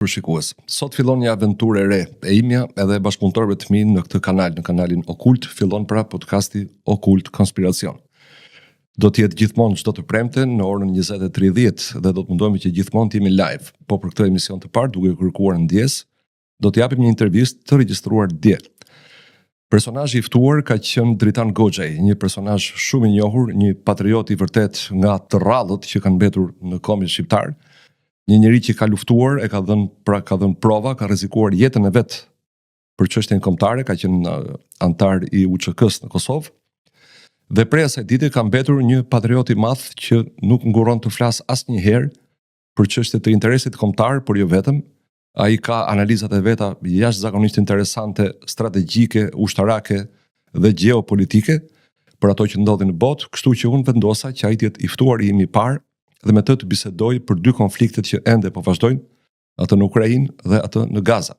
Për shikues, sot fillon një aventurë e re e imja edhe e bashkëpunëtorëve të mi në këtë kanal, në kanalin Okult, fillon pra podcasti Okult Konspiracion. Do të jetë gjithmonë çdo të premte në orën 20:30 dhe do të mundohemi që gjithmonë të jemi live. Po për këtë emision të parë, duke kërkuar ndjes, do të japim një intervistë të regjistruar dje. Personazhi i ftuar ka qenë Dritan Goxhaj, një personazh shumë i njohur, një patriot i vërtet nga të rrallët që kanë mbetur në kombin shqiptar. Një njeri që ka luftuar, ka dhënë prova, ka rrezikuar jetën e vet për çështjen kombëtare, ka qenë antar i UÇK-s në Kosovë. Dhe prej asaj dite ka mbetur një patriot i madh që nuk nguron të flas asnjëherë për çështje të interesit kombëtar, por jo vetëm. Ai ka analizat e veta jashtëzakonisht interesante, strategjike, ushtarake dhe gjeopolitike për ato që ndodhin në botë, kështu që unë vendosa që ai të jetë i ftuari im i parë dhe me të bisedoj për dy konfliktet që ende po vazhdojnë, atë në Ukrainë dhe atë në Gaza.